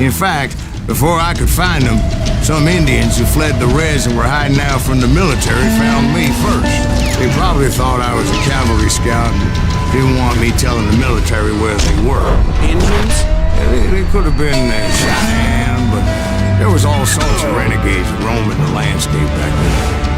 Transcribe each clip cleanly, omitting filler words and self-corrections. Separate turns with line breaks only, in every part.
In fact, before I could find them, some Indians who fled the Reds and were hiding out from the military found me first. They probably thought I was a cavalry scout and didn't want me telling the military where they were.
Indians?
Yeah, they could have been Cheyenne, but there was all sorts of renegades roaming the landscape back then.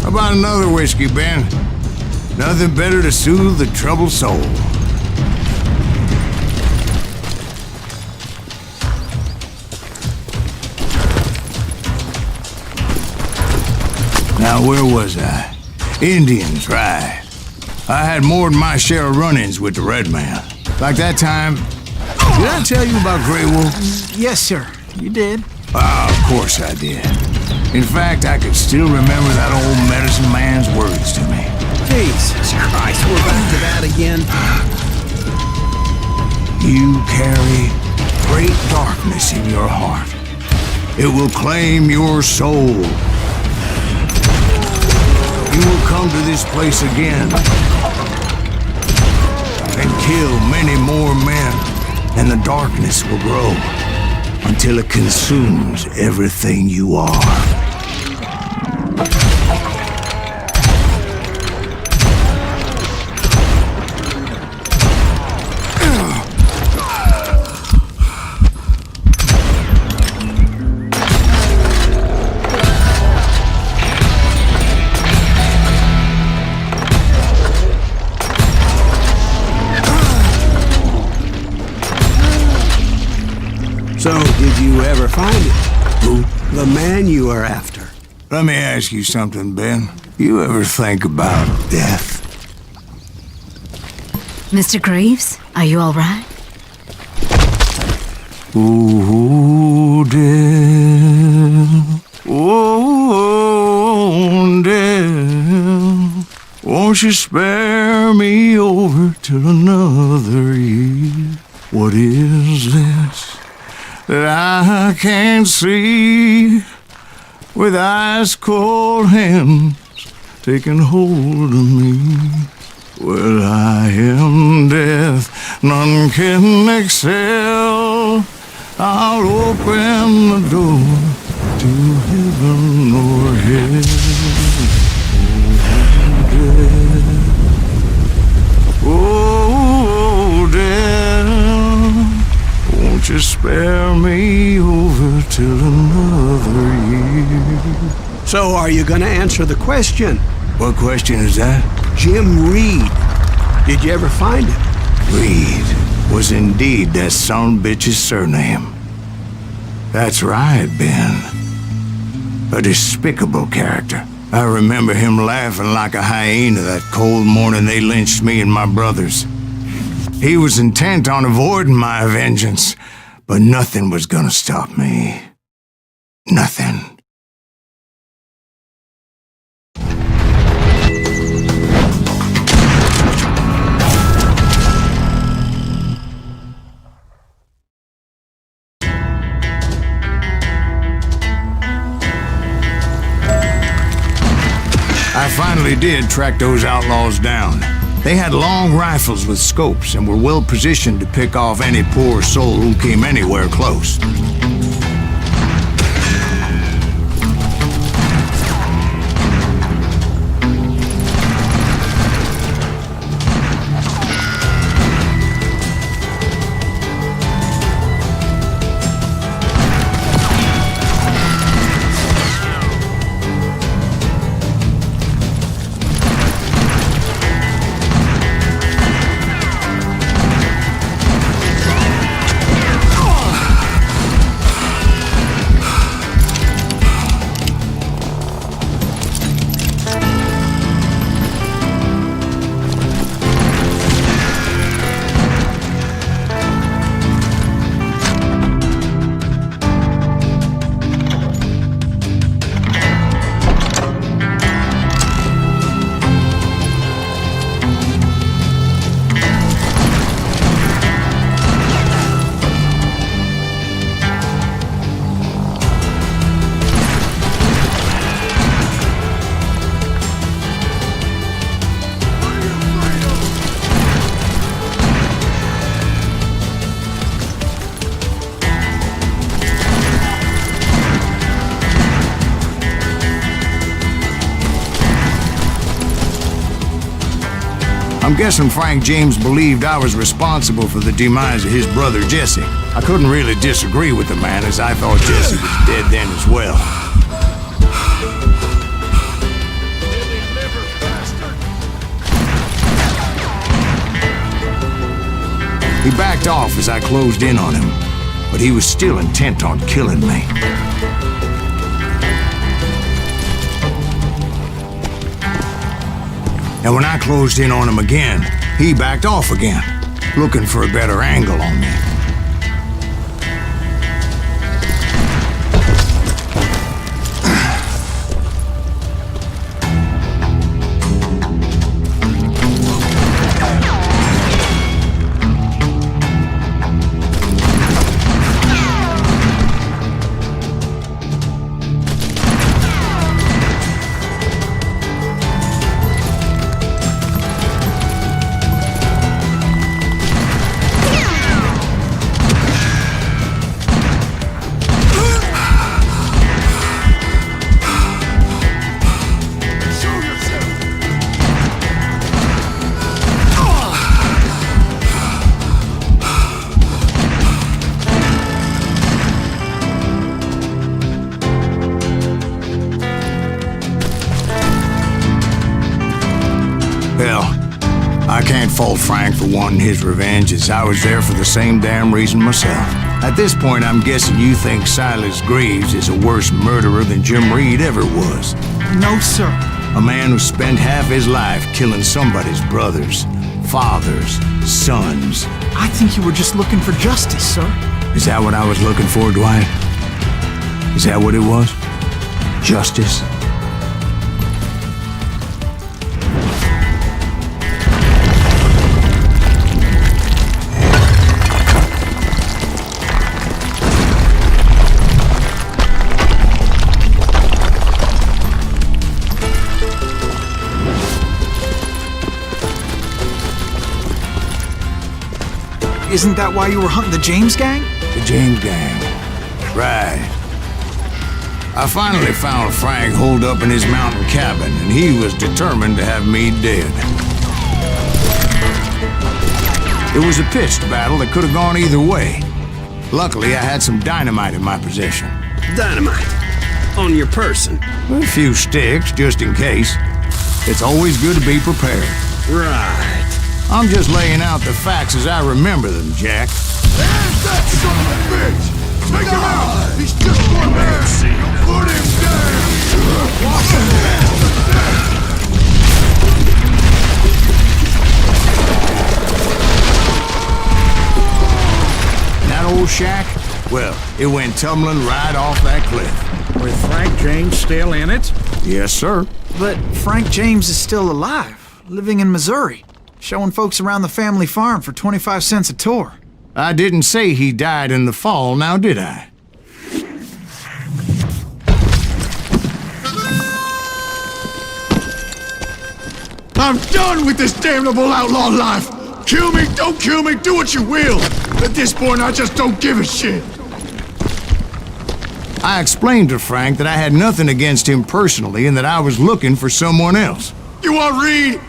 About another whiskey, Ben. Nothing better to soothe the troubled soul. Now, where was I? Indians, right. I had more than my share of run-ins with the Red Man. Like that time... Did I tell you about Grey Wolf?
Yes, sir. You did.
Ah, of course I did. In fact, I could still remember that old medicine man's words to me.
Jesus Christ, we're back to that again.
You carry great darkness in your heart. It will claim your soul. You will come to this place again and kill many more men, and the darkness will grow until it consumes everything you are.
So, did you ever find it? Who? The man you are after.
Let me ask you something, Ben. You ever think about death?
Mr. Graves, are you all right?
Ooh, death. Oh, death. Won't you spare me over till another year? What is this that I can't see? With ice cold hands taking hold of me. Well, I am death, none can excel. I'll open the door to heaven or hell. Oh, death, won't you spare me over till another year?
So, are you gonna answer the question?
What question is that?
Jim Reed. Did you ever find him?
Reed was indeed that son bitch's surname. That's right, Ben. A despicable character. I remember him laughing like a hyena that cold morning they lynched me and my brothers. He was intent on avoiding my vengeance, but nothing was gonna stop me. Nothing. I finally did track those outlaws down. They had long rifles with scopes and were well positioned to pick off any poor soul who came anywhere close. I'm guessing Frank James believed I was responsible for the demise of his brother Jesse. I couldn't really disagree with the man, as I thought Jesse was dead then as well. He backed off as I closed in on him, but he was still intent on killing me. And when I closed in on him again, he backed off again, looking for a better angle on me. Hell, I can't fault Frank for wanting his revenge, as I was there for the same damn reason myself. At this point, I'm guessing you think Silas Greaves is a worse murderer than Jim Reed ever was.
No, sir.
A man who spent half his life killing somebody's brothers, fathers, sons.
I think you were just looking for justice, sir.
Is that what I was looking for, Dwight? Is that what it was? Justice?
Isn't that why you were hunting the James gang?
The James gang. Right. I finally found Frank holed up in his mountain cabin, and he was determined to have me dead. It was a pitched battle that could have gone either way. Luckily, I had some dynamite in my possession.
Dynamite. On your person.
A few sticks, just in case. It's always good to be prepared.
Right.
I'm just laying out the facts as I remember them, Jack.
There's that son of a bitch! Take him out! He's just one man! Put him down! Wash him
That old shack? Well, it went tumbling right off that cliff.
With Frank James still in it?
Yes, sir.
But Frank James is still alive, living in Missouri, showing folks around the family farm for 25 cents a tour.
I didn't say he died in the fall, now did I?
I'm done with this damnable outlaw life! Kill me, don't kill me, do what you will! At this point, I just don't give a shit!
I explained to Frank that I had nothing against him personally and that I was looking for someone else.
You want Reed?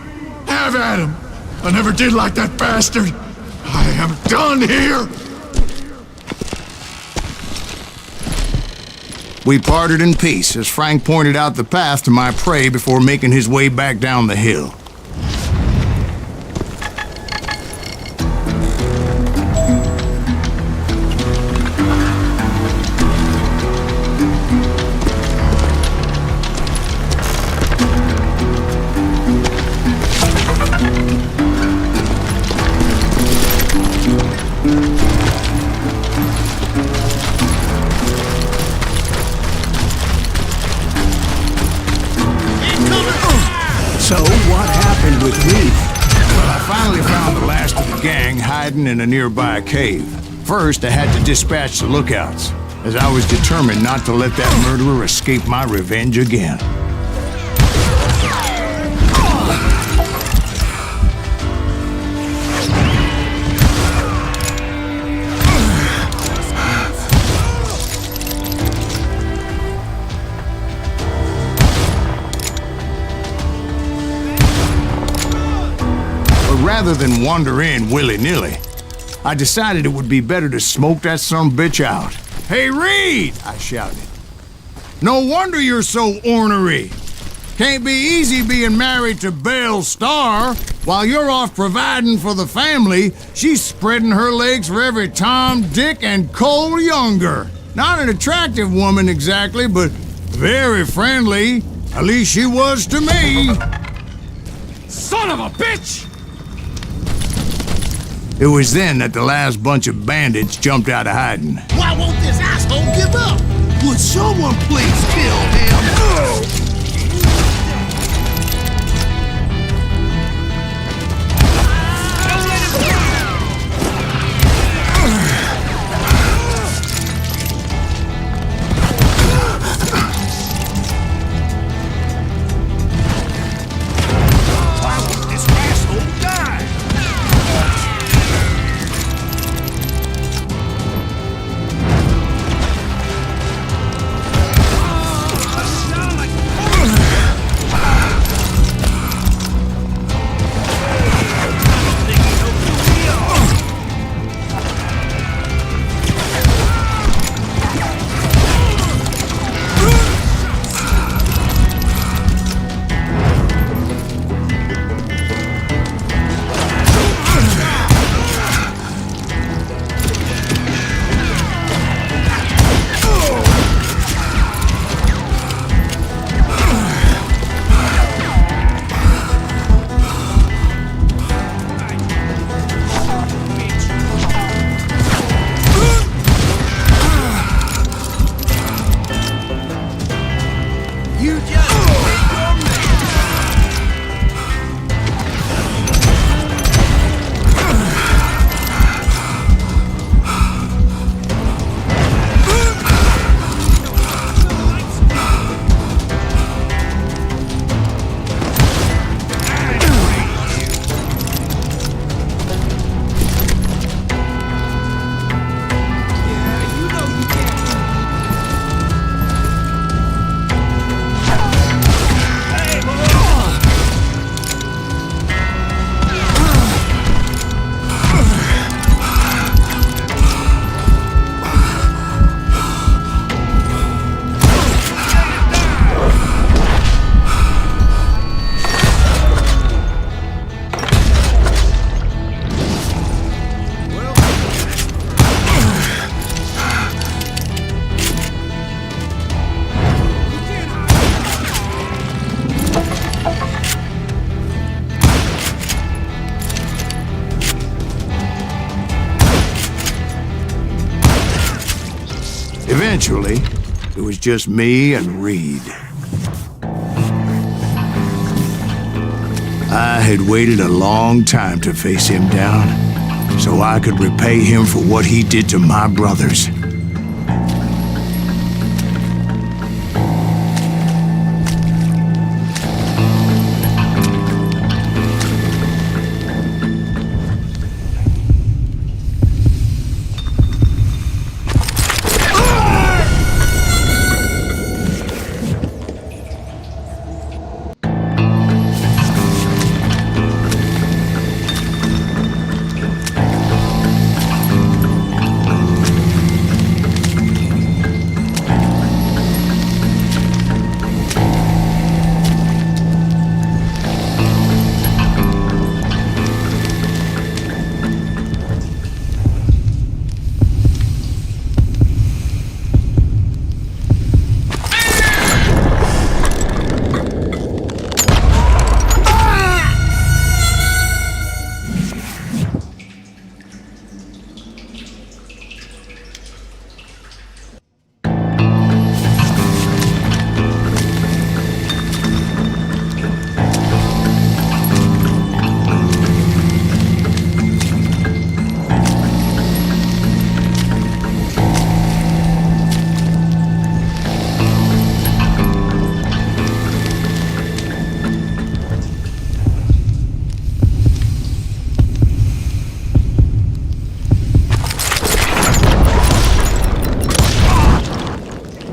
Have at him! I never did like that bastard! I am done here!
We parted in peace as Frank pointed out the path to my prey before making his way back down the hill.
So, what happened with Reed?
Well, I finally found the last of the gang hiding in a nearby cave. First, I had to dispatch the lookouts, as I was determined not to let that murderer escape my revenge again. Rather than wander in willy-nilly, I decided it would be better to smoke that sumbitch out. "Hey, Reed!" I shouted. "No wonder you're so ornery. Can't be easy being married to Belle Starr. While you're off providing for the family, she's spreading her legs for every Tom, Dick, and Cole Younger. Not an attractive woman exactly, but very friendly. At least she was to me."
Son of a bitch!
It was then that the last bunch of bandits jumped out of hiding.
Why won't this asshole give up? Would someone please kill him? Why won't this asshole die?
eventually, it was just me and Reed. I had waited a long time to face him down, so I could repay him for what he did to my brothers.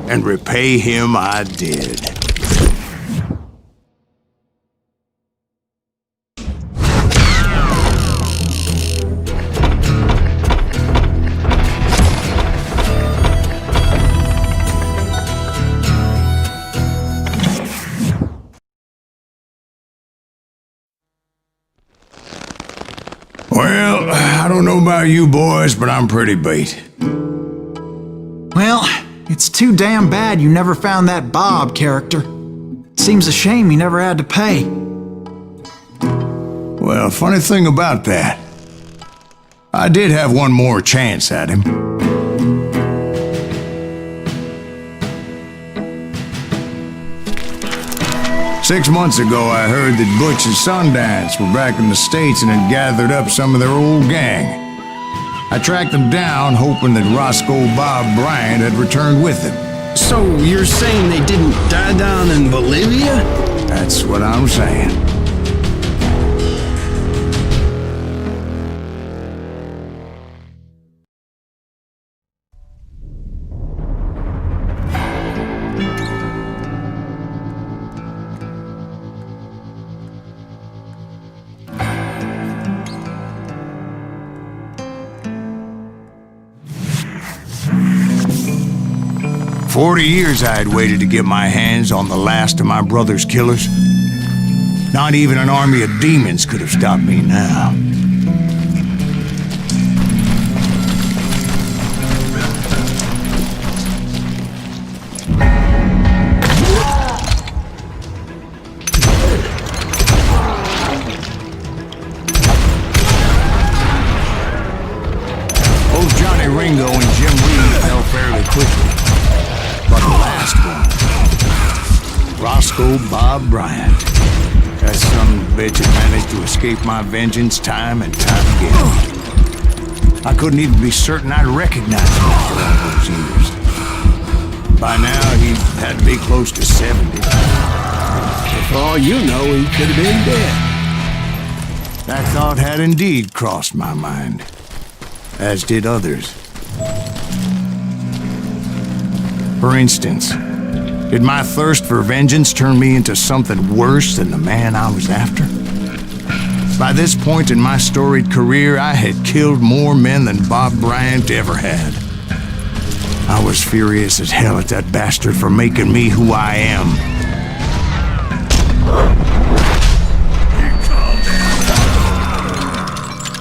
And repay him I did. Well, I don't know about you boys, but I'm pretty beat.
Well, it's too damn bad you never found that Bob character. Seems a shame he never had to pay.
Well, funny thing about that, I did have one more chance at him. Six months ago, I heard that Butch and Sundance were back in the States and had gathered up some of their old gang. I tracked them down, hoping that Roscoe Bob Bryant had returned with them.
So you're saying they didn't die down in Bolivia?
That's what I'm saying. "40 years I had waited to get my hands on the last of my brother's killers. Not even an army of demons could have stopped me now. Both Johnny Ringo and Jim Reed fell fairly quickly. But the last one, Roscoe Bob Bryant, that son of a bitch had managed to escape my vengeance time and time again. I couldn't even be certain I'd recognize him after all those years. By now, he had to be close to 70.
For all you know, he could have been dead.
That thought had indeed crossed my mind, as did others. For instance, did my thirst for vengeance turn me into something worse than the man I was after? By this point in my storied career, I had killed more men than Bob Bryant ever had. I was furious as hell at that bastard for making me who I am.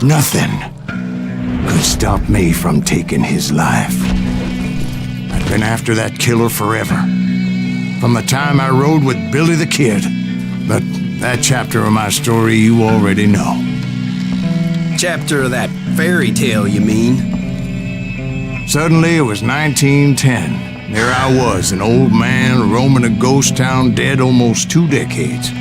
Nothing could stop me from taking his life. I'd been after that killer forever, from the time I rode with Billy the Kid. But that chapter of my story you already know.
Chapter of that fairy tale, you mean?
Suddenly it was 1910. There I was, an old man roaming a ghost town dead almost 2 decades. The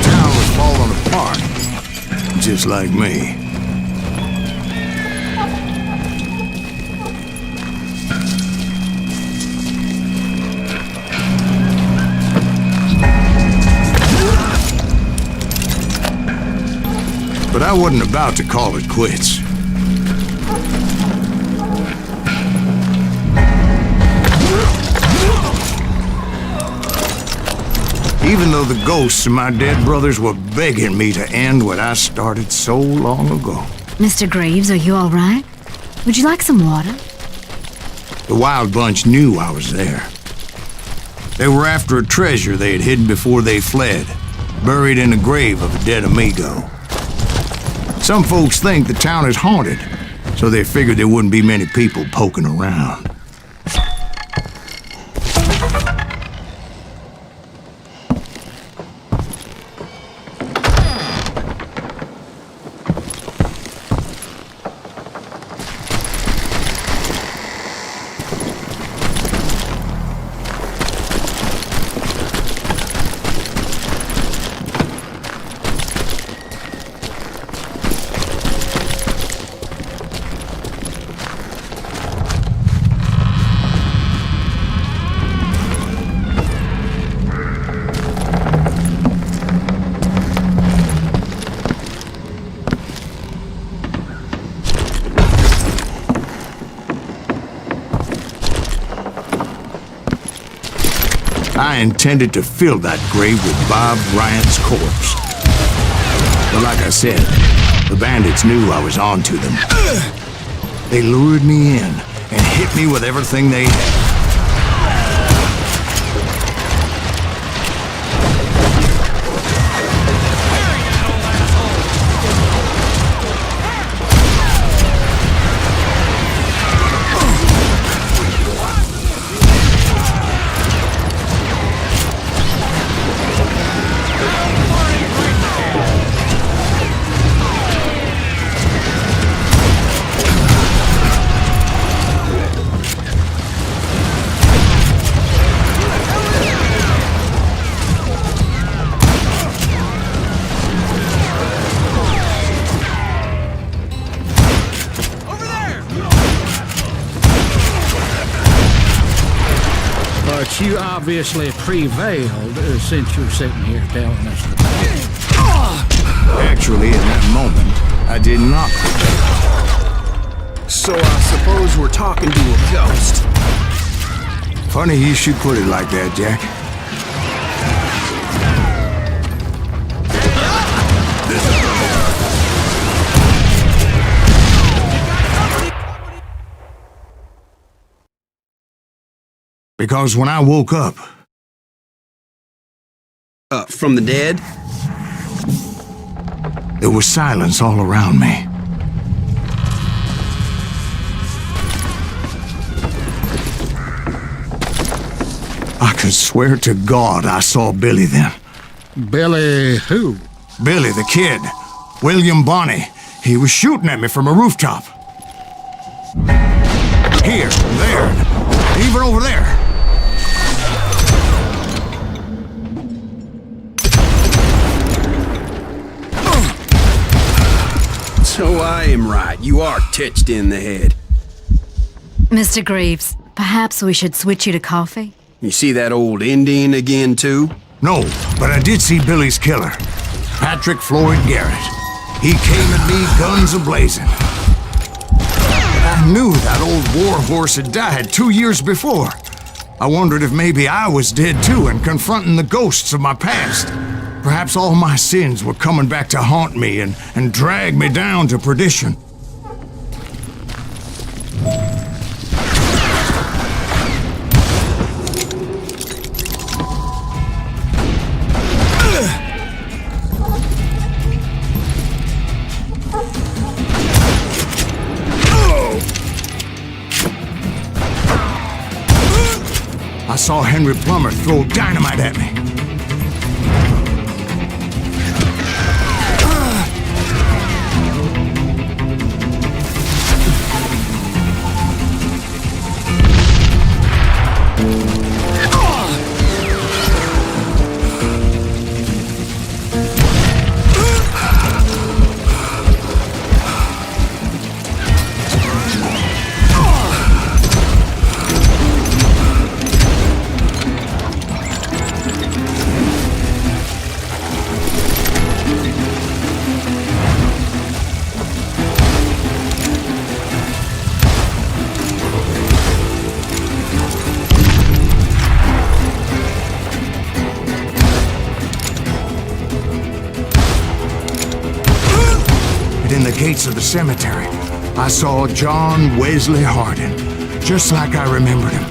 town was falling apart, just like me. But I wasn't about to call it quits. Even though the ghosts of my dead brothers were begging me to end what I started so long ago.
Mr. Graves, are you all right? Would you like some water?
The Wild Bunch knew I was there. They were after a treasure they had hidden before they fled, buried in the grave of a dead amigo. Some folks think the town is haunted, so they figured there wouldn't be many people poking around. I intended to fill that grave with Bob Bryant's corpse. But like I said, the bandits knew I was on to them. They lured me in and hit me with everything they had.
But you obviously prevailed since you're sitting here telling us the truth.
Actually, in that moment, I did not.
So I suppose we're talking to a ghost.
Funny you should put it like that, Jack. Because when I woke up,
From the dead?
there was silence all around me. I could swear to God I saw Billy then.
Billy who?
Billy, the kid. William Bonney. He was shooting at me from a rooftop. Here, there, even over there.
So I am right. You are touched in the head.
Mr. Graves, perhaps we should switch you to coffee?
You see that old Indian again, too?
No, but I did see Billy's killer, Patrick Floyd Garrett. He came at me guns a-blazing. I knew that old war horse had died 2 years before. I wondered if maybe I was dead too and confronting the ghosts of my past. Perhaps all my sins were coming back to haunt me and drag me down to perdition. I saw Henry Plummer throw dynamite at me. the gates of the cemetery, I saw John Wesley Hardin, just like I remembered him.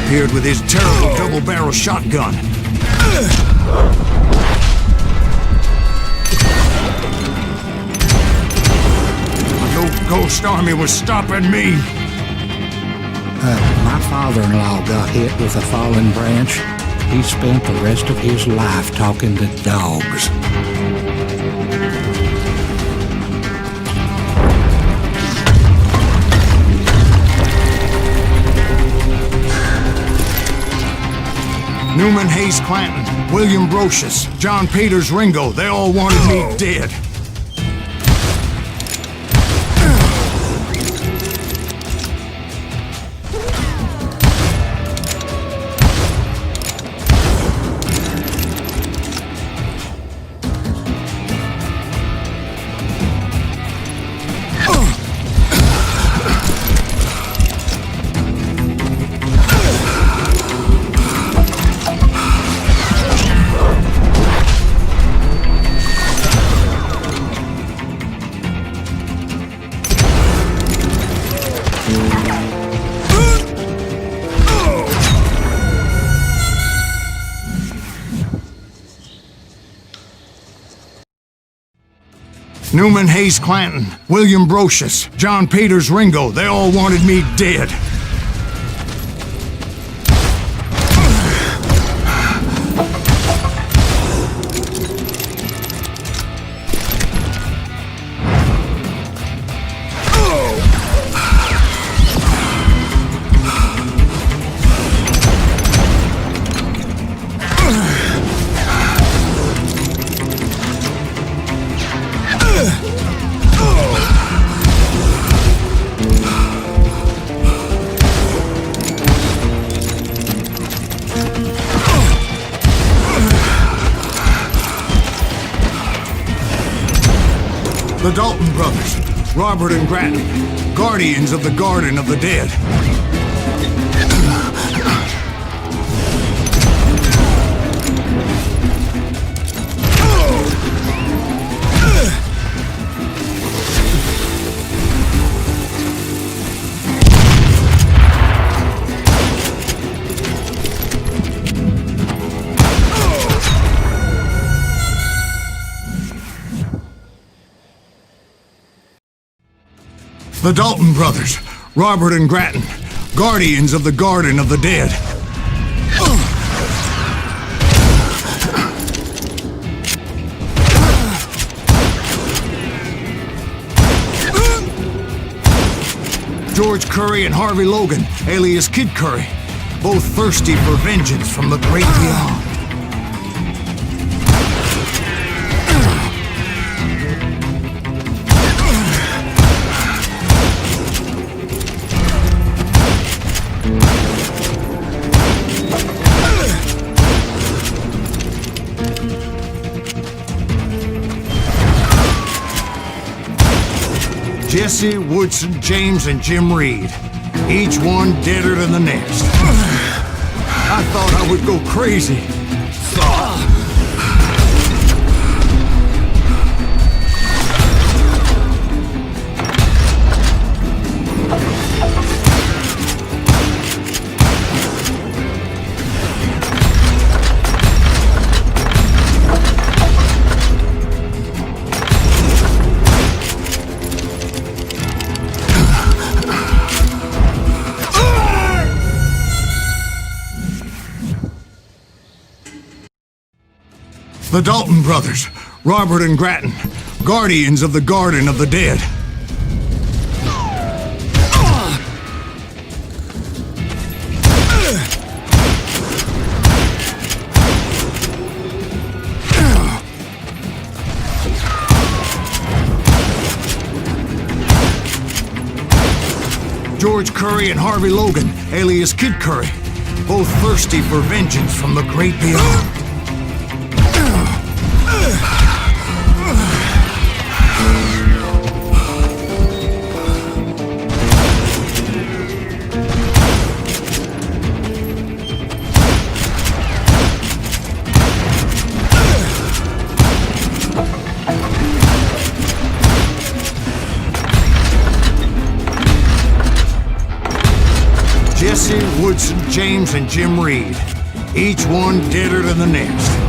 Appeared with his terrible double-barrel shotgun. No ghost army was stopping me.
My father-in-law got hit with a fallen branch. He spent the rest of his life talking to dogs.
Newman Hayes Clanton, William Brocious, John Peters Ringo, they all wanted me dead. Newman Hayes Clanton, William Brocious, John Peters Ringo, they all wanted me dead. The Dalton brothers, Robert and Grattan, guardians of the Garden of the Dead. The Dalton brothers, Robert and Grattan, guardians of the Garden of the Dead. George Curry and Harvey Logan, alias Kid Curry, both thirsty for vengeance from the great beyond. Jesse, Woodson, James, and Jim Reed. Each one deader than the next. I thought I would go crazy. The Dalton brothers, Robert and Grattan, guardians of the Garden of the Dead. George Curry and Harvey Logan, alias Kid Curry, both thirsty for vengeance from the great beyond. Jesse, Woodson, James, and Jim Reed. Each one deader than the next.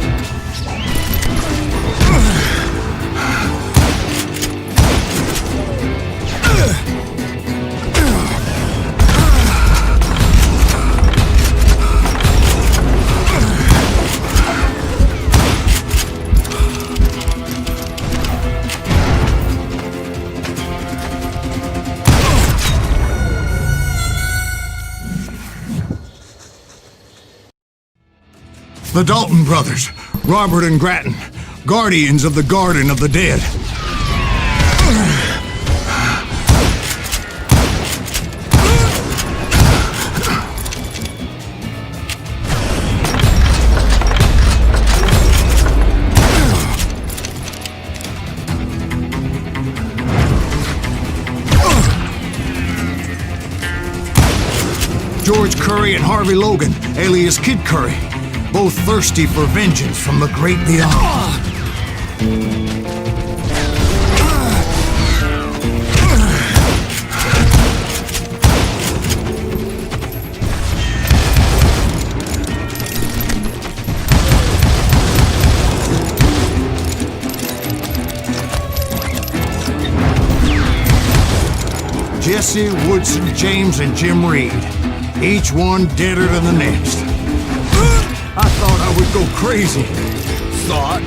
The Dalton brothers, Robert and Grattan, guardians of the Garden of the Dead. George Curry and Harvey Logan, alias Kid Curry, both thirsty for vengeance from the great beyond. Jesse, Woodson, James, and Jim Reed, each one deader than the next. I thought I would go crazy. Thought.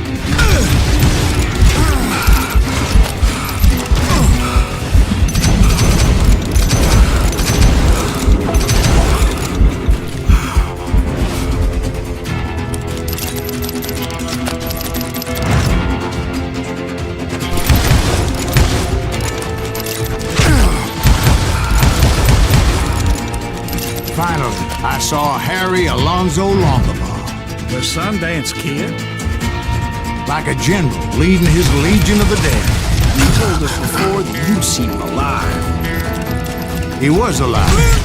Finally, I saw Harry Alonzo Longabaugh.
The Sundance Kid?
Like a general leading his legion of the dead.
You told us before that you seem alive.
He was alive.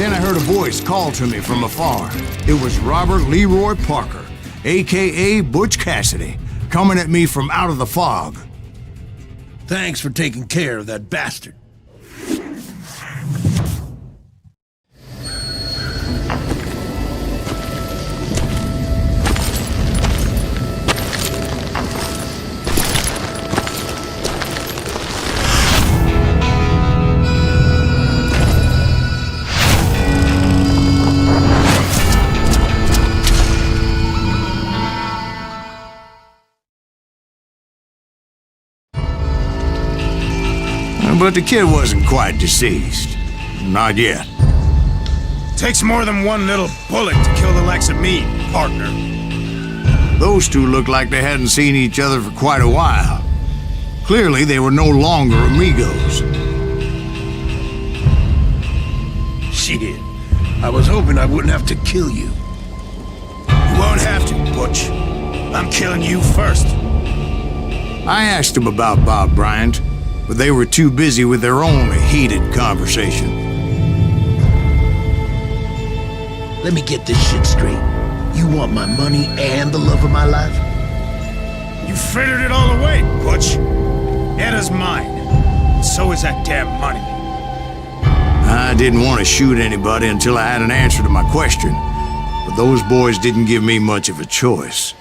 Then I heard a voice call to me from afar. It was Robert Leroy Parker, a.k.a. Butch Cassidy, coming at me from out of the fog.
Thanks for taking care of that bastard.
But the kid wasn't quite deceased. Not yet.
Takes more than one little bullet to kill the likes of me, partner.
Those two looked like they hadn't seen each other for quite a while. Clearly, they were no longer amigos.
Shit. I was hoping I wouldn't have to kill you.
You won't have to, Butch. I'm killing you first.
I asked them about Bob Bryant, but they were too busy with their own heated conversation.
Let me get this shit straight. You want my money and the love of my life?
You frittered it all away, Butch. Etta's mine. So is that damn money.
I didn't want to shoot anybody until I had an answer to my question, but those boys didn't give me much of a choice.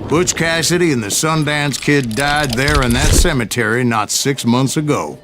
Butch Cassidy and the Sundance Kid died there in that cemetery not 6 months ago.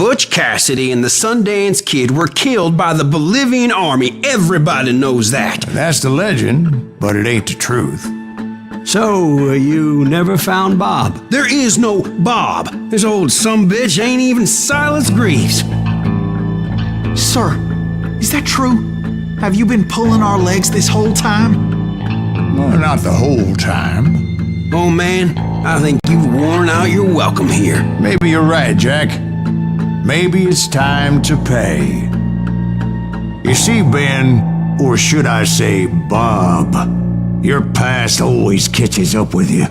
Butch Cassidy and the Sundance Kid were killed by the Bolivian army. Everybody knows that.
That's the legend, but it ain't the truth.
So, you never found Bob?
There is no Bob. This old sumbitch ain't even Silas Greaves.
Sir, is that true? Have you been pulling our legs this whole time?
Well, not the whole time.
Oh man, I think you've worn out your welcome here.
Maybe you're right, Jack. Maybe it's time to pay. You see, Ben, or should I say Bob, your past always catches up with you.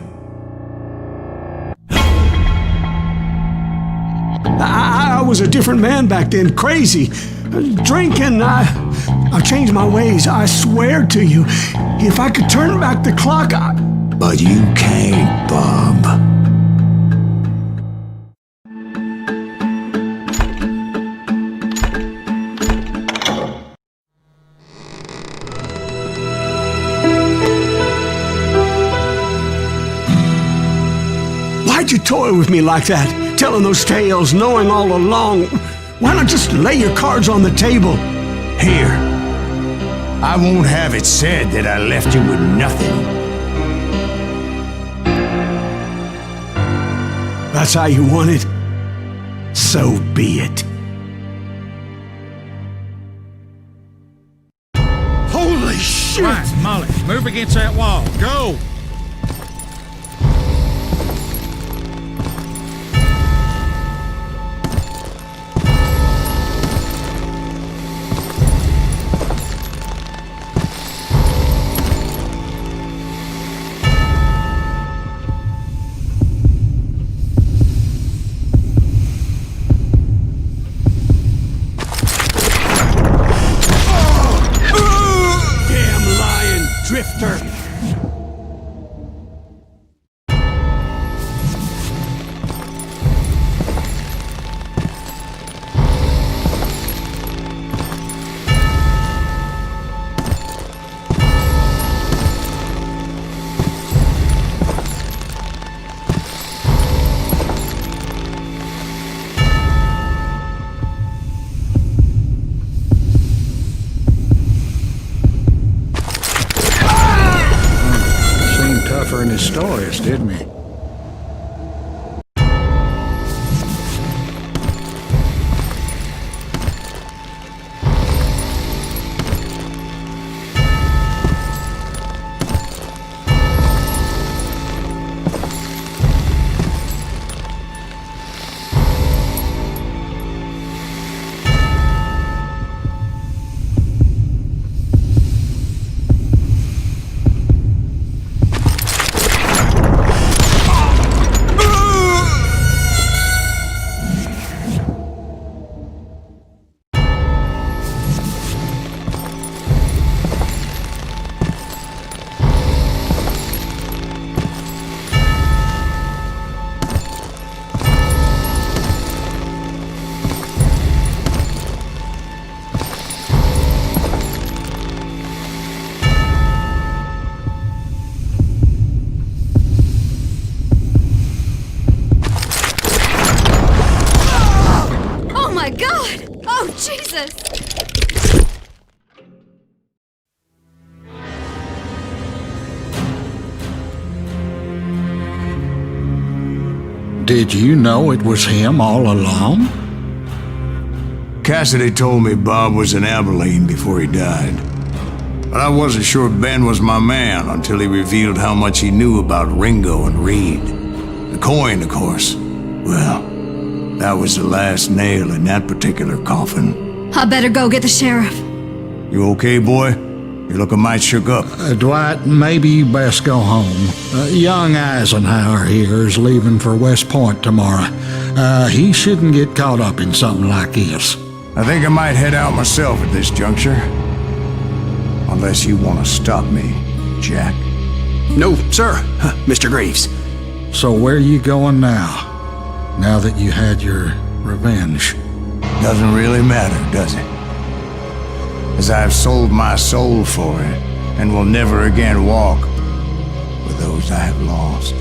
I was a different man back then, crazy. Drinking, I've changed my ways, I swear to you. If I could turn back the clock,
But you can't, Bob.
Why'd you toy with me like that? Telling those tales, knowing all along. Why not just lay your cards on the table?
Here. I won't have it said that I left you with nothing.
That's how you want it? So be it. Holy shit!
Right, Molly, move against that wall. Go!
In his stories, didn't he?
Jesus!
Did you know it was him all along?
Cassidy told me Bob was in Abilene before he died. But I wasn't sure Ben was my man until he revealed how much he knew about Ringo and Reed. The coin, of course. Well, that was the last nail in that particular coffin.
I better go get the sheriff.
You okay, boy? You're looking mighty shook up.
Dwight, maybe you best go home. Young Eisenhower here is leaving for West Point tomorrow. He shouldn't get caught up in something like this.
I think I might head out myself at this juncture. Unless you want to stop me, Jack.
No, sir, Mr. Greaves.
So where are you going now? Now that you had your revenge?
Doesn't really matter, does it? As I've sold my soul for it, and will never again walk with those I have lost.